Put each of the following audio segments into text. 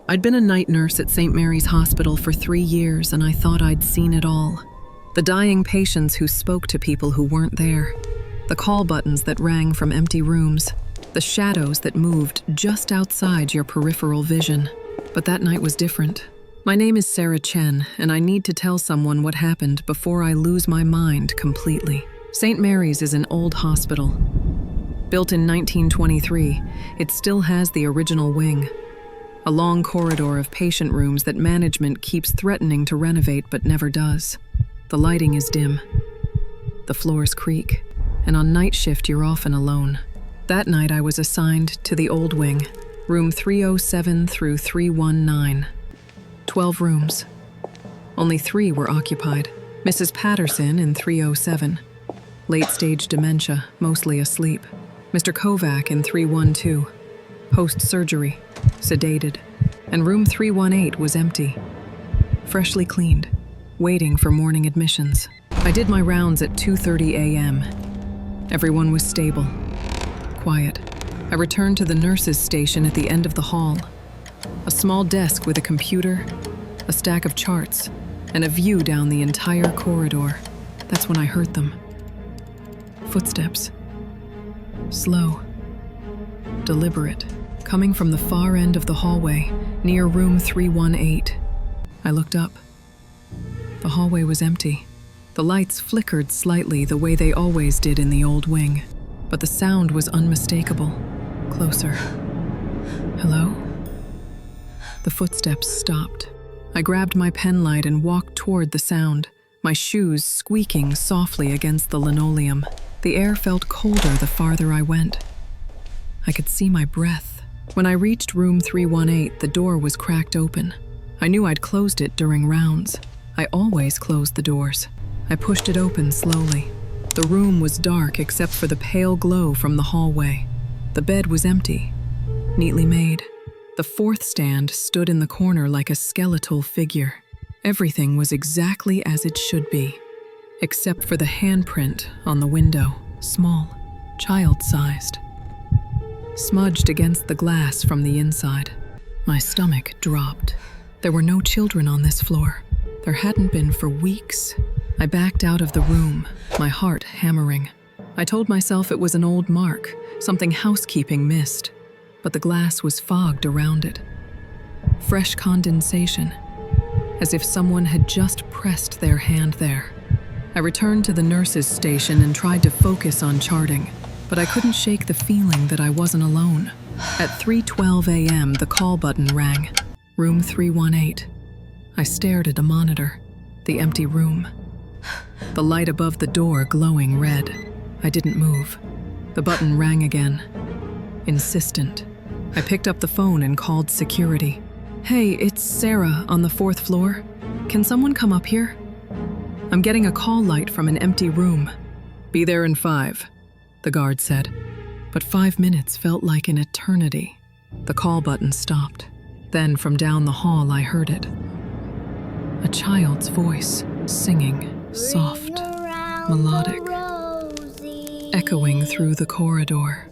I'd been a night nurse at St. Mary's Hospital for 3 years, and I thought I'd seen it all. The dying patients who spoke to people who weren't there. The call buttons that rang from empty rooms. The shadows that moved just outside your peripheral vision. But that night was different. My name is Sarah Chen, and I need to tell someone what happened before I lose my mind completely. St. Mary's is an old hospital. Built in 1923, it still has the original wing. A long corridor of patient rooms that management keeps threatening to renovate but never does. The lighting is dim. The floors creak, and on night shift you're often alone. That night I was assigned to the old wing, room 307 through 319. 12 rooms. Only 3 were occupied. Mrs. Patterson in 307. Late-stage dementia, mostly asleep. Mr. Kovac in 312. Post-surgery, sedated. And room 318 was empty. Freshly cleaned, waiting for morning admissions. I did my rounds at 2:30 a.m. Everyone was stable, quiet. I returned to the nurses' station at the end of the hall. A small desk with a computer, a stack of charts, and a view down the entire corridor. That's when I heard them. Footsteps. Slow. Deliberate. Coming from the far end of the hallway, near room 318. I looked up. The hallway was empty. The lights flickered slightly the way they always did in the old wing, but the sound was unmistakable. Closer. Hello? The footsteps stopped. I grabbed my pen light and walked toward the sound, my shoes squeaking softly against the linoleum. The air felt colder the farther I went. I could see my breath. When I reached room 318, the door was cracked open. I knew I'd closed it during rounds. I always closed the doors. I pushed it open slowly. The room was dark except for the pale glow from the hallway. The bed was empty, neatly made. The fourth stand stood in the corner like a skeletal figure. Everything was exactly as it should be, except for the handprint on the window, small, child-sized, smudged against the glass from the inside. My stomach dropped. There were no children on this floor. There hadn't been for weeks. I backed out of the room, my heart hammering. I told myself it was an old mark, something housekeeping missed, but the glass was fogged around it. Fresh condensation, as if someone had just pressed their hand there. I returned to the nurses' station and tried to focus on charting, but I couldn't shake the feeling that I wasn't alone. At 3:12 a.m., the call button rang. Room 318. I stared at a monitor, the empty room. The light above the door glowing red. I didn't move. The button rang again. Insistent. I picked up the phone and called security. "Hey, it's Sarah on the 4th floor. Can someone come up here? I'm getting a call light from an empty room." "Be there in 5, the guard said. But 5 minutes felt like an eternity. The call button stopped. Then from down the hall I heard it. A child's voice, singing, soft, melodic, echoing through the corridor.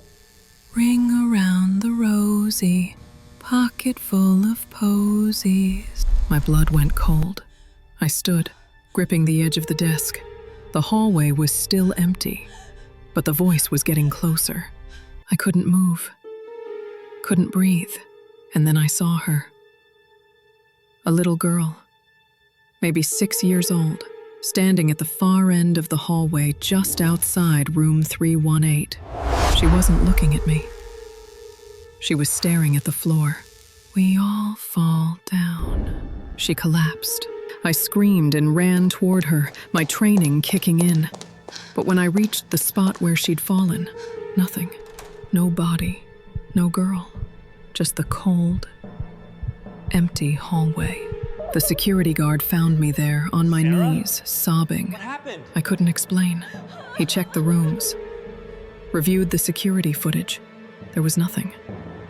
"Ring around the rosy, pocket full of posies." My blood went cold. I stood, gripping the edge of the desk. The hallway was still empty, but the voice was getting closer. I couldn't move, couldn't breathe, and then I saw her. A little girl, maybe 6 years old, standing at the far end of the hallway just outside room 318. She wasn't looking at me. She was staring at the floor. "We all fall down." She collapsed. I screamed and ran toward her, my training kicking in. But when I reached the spot where she'd fallen, nothing. No body, no girl. Just the cold, empty hallway. The security guard found me there, on my knees, sobbing. What happened? I couldn't explain. He checked the rooms, reviewed the security footage. There was nothing.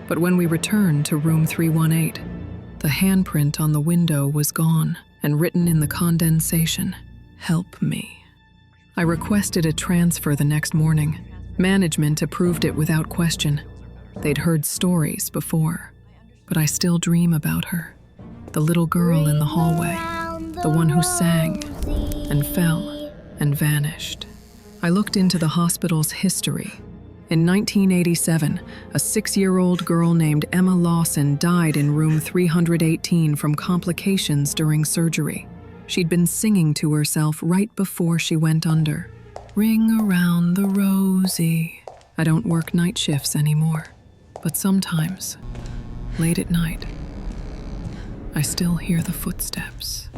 But when we returned to room 318, the handprint on the window was gone, and written in the condensation, "Help me." I requested a transfer the next morning. Management approved it without question. They'd heard stories before. But I still dream about her, the little girl in the hallway, the one who sang and fell and vanished. I looked into the hospital's history. In 1987, a 6-year-old girl named Emma Lawson died in room 318 from complications during surgery. She'd been singing to herself right before she went under. Ring around the Rosie. I don't work night shifts anymore, but sometimes, late at night, I still hear the footsteps.